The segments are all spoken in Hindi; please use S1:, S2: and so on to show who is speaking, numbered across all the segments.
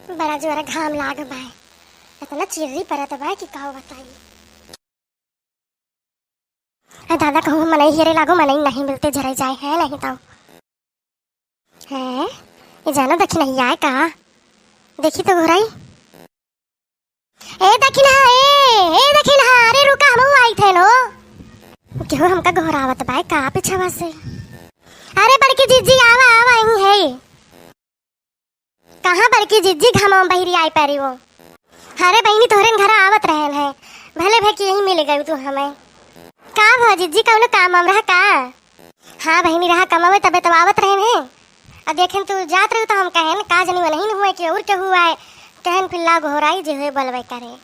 S1: बड़ा जोरा घाम लाग बाय, इतना चिर्री परत बाय कि का बताई। दादा कहूँ मनई हेरे लागो, मनई नहीं मिलते जरे जाए है नहीं तो है ये जानो देखी नहीं आए का, देखी तो घोराई ए देखी ना, ए देखी ना, अरे रुका हम आई थे नो क्यों हमका घोरावत बाय का पीछे से। अरे बड़की जीजी आवा आवा ही है, कहाँ बड़की जीजी घाम बहिरी आई पैरी वो। अरे बहनी तोहरे घर आवत रहल है, भले भे कि यही मिल गई तू हमें का भो जीजी कौनो काम हम रहा का। हाँ बहनी रहा कमावे तबे तो आवत रहे हैं, अब देखें तू जात रही तो हम कहें का जनी नहीं हुए कि और क्या हुआ है, कहन पिल्ला घोराई जो हुए बलवे करे।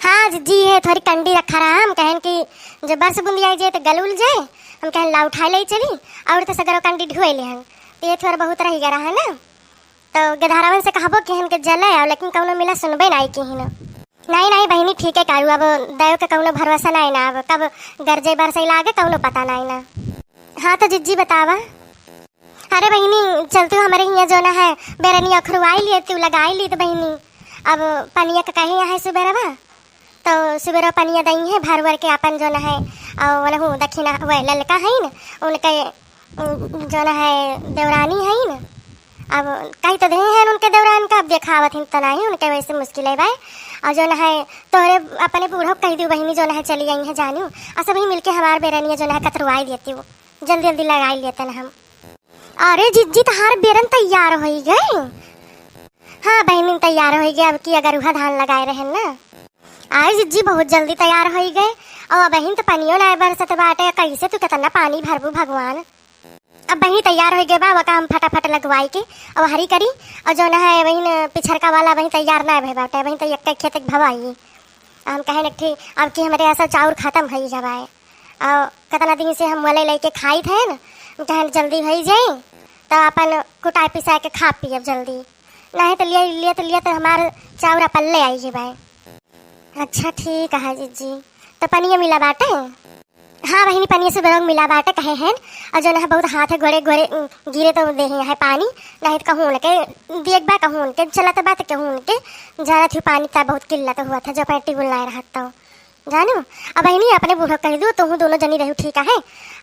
S1: हाँ जीजी है थोड़ी कंडी रखा रहा, हम कहन कि जब बरस बुंदी आई जाए तो गल उल जाए, हम कहन ला उठा ले चली और तो सगरो कंडी ढुए ले हम तो ये थोड़ा बहुत रह गया है ना, तो गधारावन से कहबो कि हम के जले लेकिन कौनो मिला सुनबे नहीं की ही ना। नहीं नहीं बहनी ठीक है कारू, अब दयो के कौनो भरोसा नहीं ना, अब कब गरजे बरसई लागे कौनो पता नहीं ना। हाँ तो जीजी बतावा। अरे बहनी चलती हमारे यहाँ जो ना है बेरनी अखरुआई लिए तू लगाई ली तो बहनी अब पनिया का कहीं है सुबेरवा, तो सुबेरा पनिया दई है भर भर के अपन जो ना है और वह दक्षिणा वह ललका है ना उनके जो ना है देवरानी है ना, अब कहीं तो दही है उनके दौरान का, अब देखावत हिंता नहीं उनके वैसे मुश्किल है भाई। और जो है तोहरे अपने बूढ़ो कह दी बहनी जो है चली आई है जानू, और सब ही मिलके हमारे बेरनिया जो है कतरवाई देती वो जल्दी जल्दी लगाई लेते ना हम। अरे जीजी तहार बेरन तैयार हो गए। हाँ बहनी तैयार हो गए, अब की अगर वह धान लगाए रहे ना आए जीजी बहुत जल्दी तैयार हो गए, और बहन तो पनियो ना बरसत बाटे कैसे तू कितना पानी भरबू भगवान। अब बहनी तैयार हो गए बा वका हम फटाफट लगवाई के अब हरी करी, और जो ना है बहन पिछड़का वाला वही तैयार ना भे बाटे वही तो एक खेत भवाई हम कहे नठी अब कि हमारे ऐसा चाउर खत्म हो जब आए, और कितना दिन से हम मले लेके खाई थे ना, कहे जल्दी हो जाए तो अपन कुटाई पिसा के खा पी अब जल्दी, नहीं तो लिया तो हमारे चाउर अपन ले आई भाई। अच्छा ठीक है जीजी, तो पनिया मिला बाटे। हाँ बहनी पनिया से बरंग मिला बाटे कहे हैं, और जो है बहुत हाथ है घोड़े घोड़े गिरे तो दे है पानी, नहीं तो कहूँ के देख बा कहूँ के चला तो बात कहूँ के ज़्यादा थी पानी का बहुत किल्लत हुआ था जो पैटी बुल रहा था जानू। अब बहनी अपने बूढ़ो कह दूँ तो हूँ दोनों जनी रहूँ ठीक है,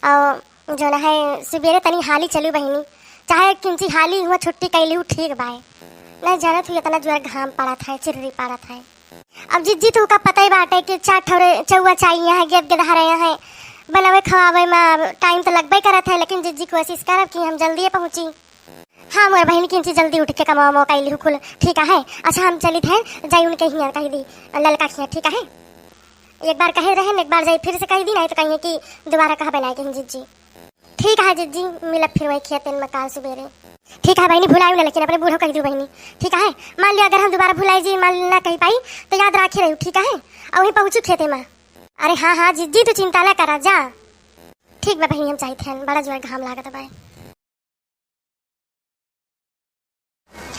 S1: और जो है सवेरे तनी हाली चलू बहनी, चाहे किंची हाली हुआ छुट्टी कैली हूँ ठीक बाय, नहीं जाना थी इतना जो घाम पड़ा था चिर्री पड़ा था। अब जीजी तू का पता ही बाटे कि 4 ठौरे चौवा चाहिए है गेद गेद रहे हैं बनावे खवावे में टाइम तो लगभग करा था, लेकिन जीजी कोशिश करब कि हम जल्दी पहुँची। हाँ मोर बहन किंची जल्दी उठ के कमाओ मौका ली खुल ठीक है। अच्छा हम चली थे जाई उनके ही कही दी ललका खिया ठीक है, एक बार कहे रहे एक बार जाई फिर से कही दी नहीं तो कहिए कि दोबारा कहा बनाए कहीं जीजी। ठीक है जीजी मिलब फिर वही खेतन में काल सुबेरे। ठीक है बहनी भुलाई ना लेकिन अपने बूढ़ो कह दू बहनी ठीक है, मान लिया अगर हम दोबारा भुलाई जी मान ना कही पाई तो याद रखी रही ठीक है, और वहीं पहुँचू खेते में। अरे हाँ हाँ जीजी तू चिंता ना करा जा, ठीक बा बहनी हम चाहिए थे बड़ा जोर घाम लागत बाय।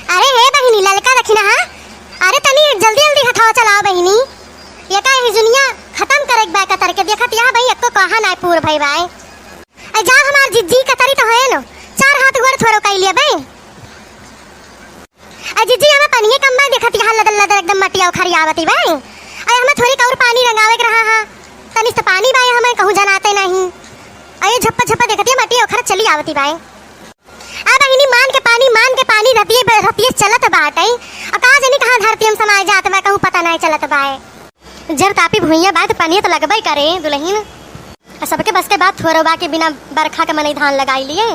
S1: अरे हे बहनी ललका रखी ना, हाँ अरे तनी जल्दी जल्दी हटाओ चलाओ बहनी, ये का दुनिया खत्म करे बा कतर के देखत या भाई एको कहा ना पूर भाई बाय जा हमार जीजी कतरी तो है नो 4 हाथ गोड़ थोरो कई लिए बे। जीजी हमें पनिए कम में देखत यहाँ लदल लदल एकदम मटिया उखरी आवती बे, अरे हमें थोड़ी और पानी रंगावे के रहा हां तनिस तो पानी बाय हमें कहूं जनाते नहीं, अरे झप्पा झप्पा देखती मटिया उखर चली आवती बाय। अब बहनी मान के पानी रतिए चलत बाटे, और कहां जनी कहां धरती हम समाज जात मैं कहूं पता नहीं चलत बाय। जब तापी भुइया बात पानी तो लगबई करे दुल्हन, सबके बस के बात थोरो बा के बिना बरखा के मनई धान लगाई लिए।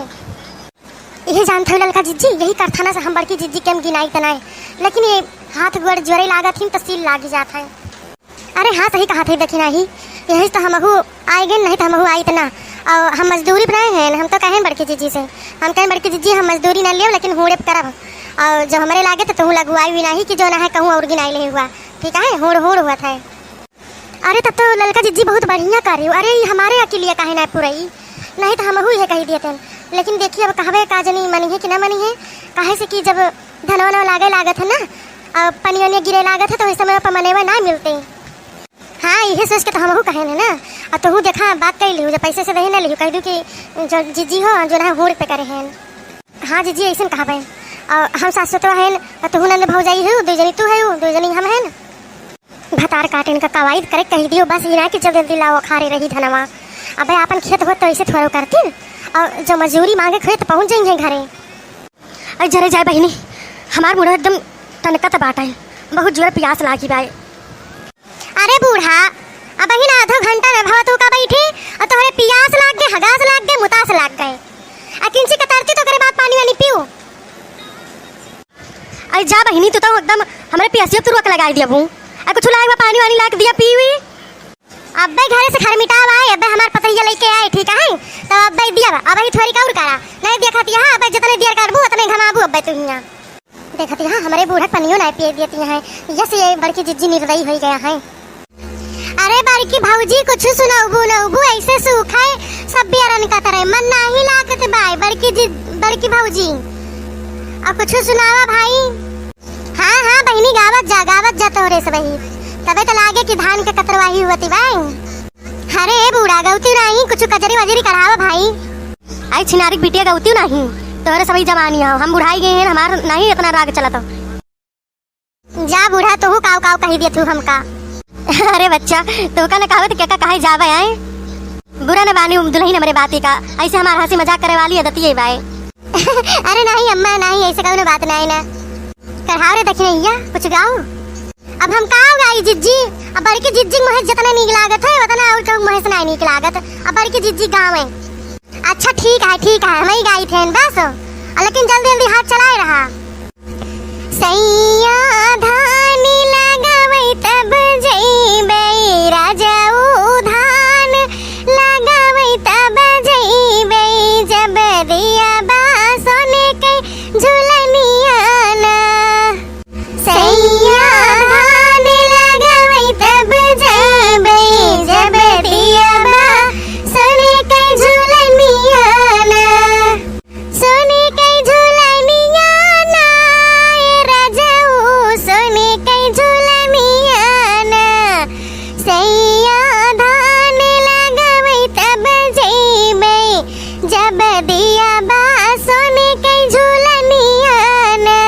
S1: यही जानते हो ललका जीजी यही करथाना से हम बड़की जीजी के हम गिनाई तनाए, लेकिन ये हाथ गोड़ जोरे लागत ही तो सील लाग जात है। अरे हाँ सही कहा थे देखी नहीं यही तो हमहू आए गए नहीं तो हमहू आई इतना, और हम मजदूरी बनाए हैं हम तो कहें बड़की जीजी से, हम कहें बड़की जीजी हम मजदूरी ना लियो लेकिन होड़े करब, और जो हमारे लागे तो तुम लगवाई भी नहीं कि जो ना है कहूँ और गिनाई ले हुआ ठीक है होड़ होड़ हुआ था। अरे तब तो ललका जीजी बहुत बढ़िया कर रही हो, अरे हमारे अकेले कहे ना पुरई नहीं तो हमहू ये कही दिए थे, लेकिन देखिए अब कहवे का जनी मनी है कि ना मनी है, काहे से कि जब धनवा लागे लागत है ना पनिया गिरे लागत है तो इस समय पर मनेवा ना मिलते। हाँ यही सोच के तो हमहू कहे ना, और तू देखा बात कर ली जो पैसे से दही ना ली कह दू कि जो जीजी हो जो ना होड़ पे करे हैं। हाँ जीजी ऐसा कहा भाई और हम सासुतवा है तू नंद भौजाई है दो जनी तू है दो जनी हम है भतार काटन का कवायद करे कह दियो बस ये ना कि जल्दी लाओ खारे रही धनवा। अबे अपन खेत हो तो ऐसे थोड़ा करती और जो मजदूरी मांगे खेत पहुंच जाएंगे घरे। अरे जरे जाए बहनी हमार मुँह एकदम तनकत बाटा है बहुत जोर प्यास लागी बाई। अरे बूढ़ा अब बहन आधो घंटा में भव तू का बैठी और तोहरे प्यास लाग गए हगास लाग गए मुतास लाग गए आ किंची कतरती तो करे बात पानी वानी पियो। अरे जा बहनी तू तो एकदम हमारे प्यासियों तू रोक लगाई दिया बू आ कुछ लाएगा पानी वानी लाग दिया पीवी। अब्बे घरे से घर मिटावा है अब्बे हमार पतैया लेके आए ठीक है तो अब्बे दिया अब ही थोड़ी काउर करा नहीं देखती हां अब्बे जितने देर करबू उतने घमाबू अब्बे तू हिया देखती हां हमारे बूढ़ा पनियो नहीं पिए देती है यस ये बड़की जिज्जी निर्दयी हो गया है। अरे बड़की भौजी कुछ सुनाऊबू नऊबू ऐसे सूखा है सब बियारन का तरह मन नहीं लागत भाई बड़की भौजी अब कुछ सुनावा भाई। हाँ हाँ बहनी गावत जा तोरे से वही तबे तो लागे कि धान के कतरवाही होती भाई। अरे बूढ़ा गौती नहीं कुछ कजरी वजरी करावा भाई। आई छिनारी बिटिया गौती नहीं तोरे सभी जवानी हो हम बुढ़ाई गए हैं हमार नहीं इतना राग चला तो जा बूढ़ा तू काव काव कही दिया तू हमका। अरे बच्चा तू का न कहावत क्या कहे जावे आए बुरा न बानी दुल्ही न मेरे बाती का ऐसे हमार हंसी मजाक करे वाली आदत है भाई। अरे नहीं अम्मा नहीं ऐसे कोई बात नहीं ना करहाव रे देखने या कुछ गाओ अब हम का गाई जिज्जी अब बड़की जिज्जी मोहे जितना नीक लागत है उतना और चौक मोहे से नहीं नीक लागत अब बड़की जिज्जी गाँव है। अच्छा ठीक है हम ही गाई थे बस लेकिन जल्दी जल्दी हाथ चलाए रहा। सैया धान लगावे तब जइबे राजाऊ धान लगावे तब जइबे जब दिया बा सोने के झुलनिया ना सैया धान लगावे तब जइबे जब दिया बा सोने के झुलनिया ना सोने के झुलनिया ना राजाऊ सोने के झुलनिया ना सैया धान लगावे तब जइबे जब दिया बा सोने के झुलनिया ना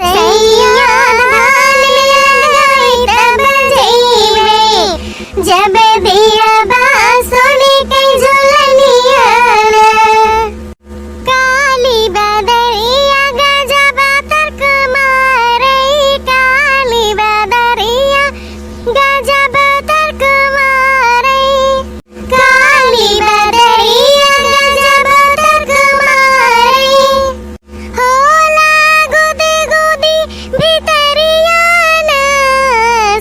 S1: सैया धान लगावे तब जइबे जब दिया बा सोने के झुलनिया ना काली बदरिया गजबा तर्क मारे काली बदरिया गजब तर्क मारे काली बदरिया गजब तर्क मारे होला गुदी गुदी भितरिया ना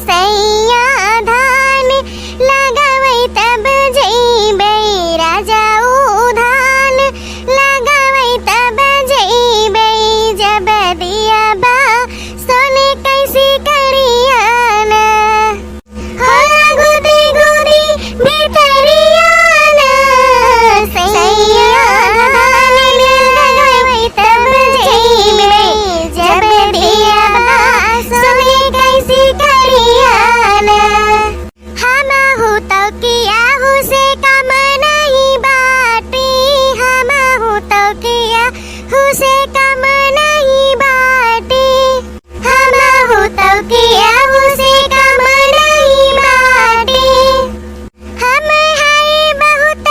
S1: सैया धान लगावे तब जइबे राजाऊ धान लगावे तब जइबे जब दिया बा सोने कैसी करिया ना होला गुदी गुदी भितरिया ना सैया धान लगावे तब जइबे जब दिया बा सोने कैसी करिया ना हम हो तो किया हो से कम नहीं बाटी हम हो तो किया हो से कम नहीं बाटी हम हो तो किया हो से कम नहीं बाटी हम है बहुत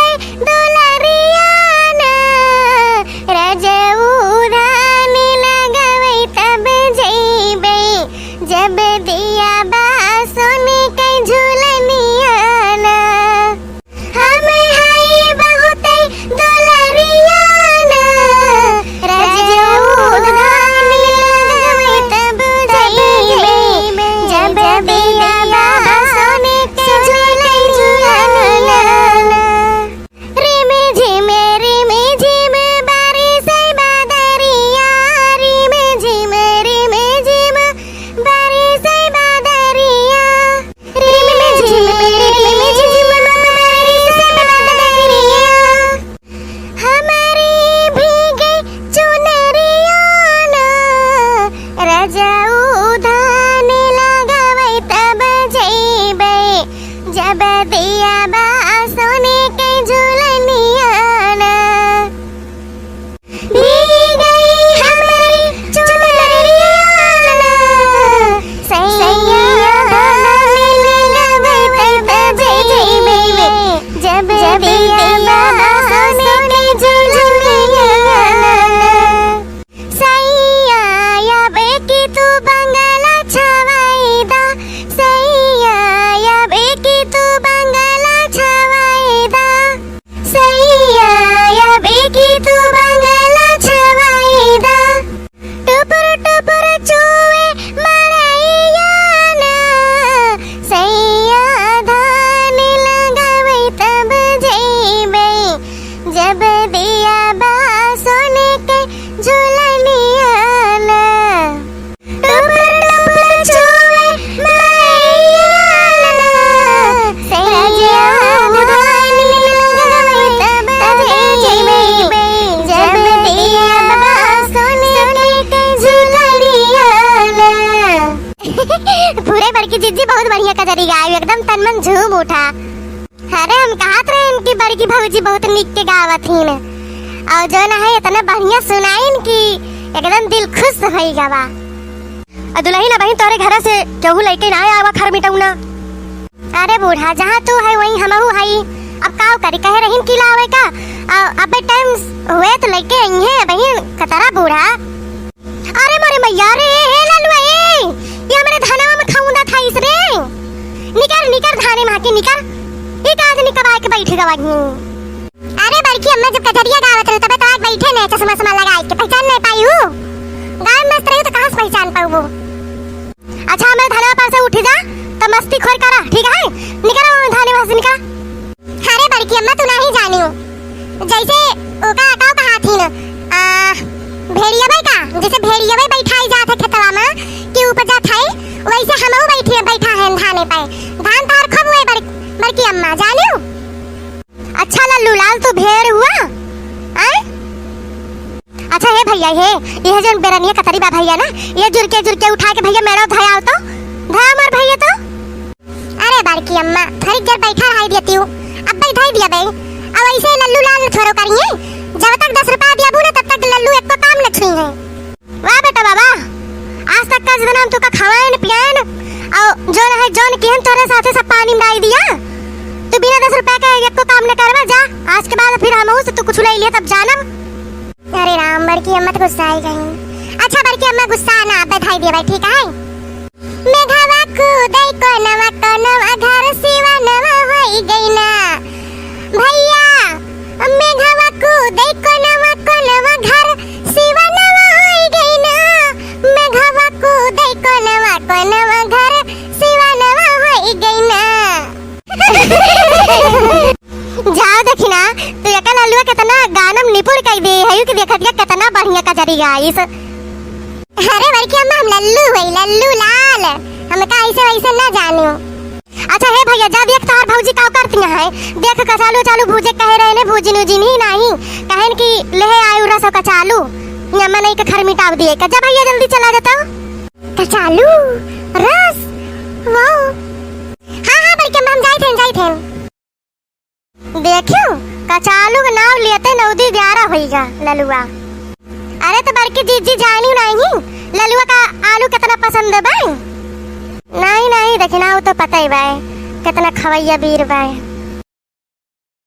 S1: दुलरिया ना राजाऊ धान लगावे तब जइबे जब दिया बा सोने के झुलनिया ना हम है बहुत दुलरिया ना राजाऊ धान लगावे तब जइबे जब दिया बा सोने के झुलनिया ना रिमे झिमे बारिश बादरिया रिमे झिमे बारिश बादरिया रिमे झिमे बारिश बादरिया हमारी भीगे चुनरिया ना राजाऊ धान लगावे तब जइबे जब दिया बा सोने के झुलनिया ना भीग गई हमारी जीजी बहुत बढ़िया कजरी गाय, एकदम तन मन झूम उठा। अरे हम कहत रहे इनकी बड़की भौजी बहुत निक के गावत हिन, और जो ना है इतना बढ़िया सुनाइन कि एकदम दिल खुश भई गवा। दुल्ही ना बहन तोरे घर से केहू लेके ना आवा खर मिटौना। अरे बूढ़ा जहाँ तू है वहीं हमहू हई, अब का करी कहे रहीन की लावे का। अब टाइम हुए तो लेके आई है बहन कतरा बूढ़ा। अरे मोरे मैया रे हे ललुआ ये हमरे धनवा में खाऊंदा था इस रे। निकर निकर धाने मां के निकर, ई काज निकवा के बैठ गवाही। अरे बड़की अम्मा जब कजरिया गावत रहे तबे तो आज बैठे ने चश्मा समा लगाए के पहचान नहीं पाई हूं। गाय मस्त रही तो कहां से पहचान पाऊं। अच्छा मैं धनवा पर से उठ जा तो मस्ती खोर करा, ठीक है? निकर धाने में से निकर। अरे बड़की अम्मा तू नहीं जानियो, जैसे ओका काव कहा थी न भेड़िया भाई का, जैसे भेड़िया भाई बैठाई जात है खेतवा में कि ऊपर जात है, वैसे हमहू बैठा है धाने पे। धान तार खब हुए बड़की अम्मा जानियो। अच्छा लल्लू लाल तू भेड़ हुआ हैं? अच्छा हे भैया ये जन बेरनिया कतरी बा भैया ना, ये जुरके उठा के भैया मेरा धया तो धया मार भैया तो। अरे बड़की अम्मा थरी जर बैठा रह देती हूं, अब बैठा दिया बे। अब ऐसे लल्लू लाल छोरो करिए, जब तक 10 रुपया दिया बू ना तब तक लल्लू एक को काम न छुई है। वाह बेटा बाबा, आज तक का जन्म तो का खवाएन पियान और जो है जोन केहन तोरे साथे सब पानी में डाल दिया। तू बिना 10 रुपया के एक को काम न करवा जा, आज के बाद फिर हमहू से तू कुछ ले लिया तब जानम। अरे राम बड़की अम्मा तो गुस्सा आई गई। अच्छा बड़की अम्मा गुस्सा ना बधाई दिया भाई, ठीक है? मेघवा कूदै कोनवा घर सिवा नवा होई गई ना भैया। मेघवा कूदै कोनवा घर सिवा नवा होई गई ना। मेघवा कूदै कोनवा घर सिवा नवा होई गई ना। जाओ देखिना तू एका लल्लुआ कितना गानम निपुण कई दे है कि देखत के कितना बढ़िया कजरी गाइस। अरे बड़की अम्मा हम लल्लू लाल, हम का ऐसे वैसे ना जानियो। अच्छा हे भैया जा देख तार भौजी का करती है, देख कचालू भूजे कह रहे ने भूजी नु जिनी नहीं कहन की ले आयु रस का चालू यम्मा नहीं के घर मिटाव दिए का। जा भैया जल्दी चला जाता कचालू रस वाओ। हां बड़की अम्मा हम जाई थे देखियो कचालू का नाम लेते नौदी 11 होईगा ललुआ। अरे तो बड़की जीजी जानी नहीं ललुआ का आलू कितना पसंद है भाई? नहीं देखना वो तो पता ही भाई कितना खवैया वीर भाई।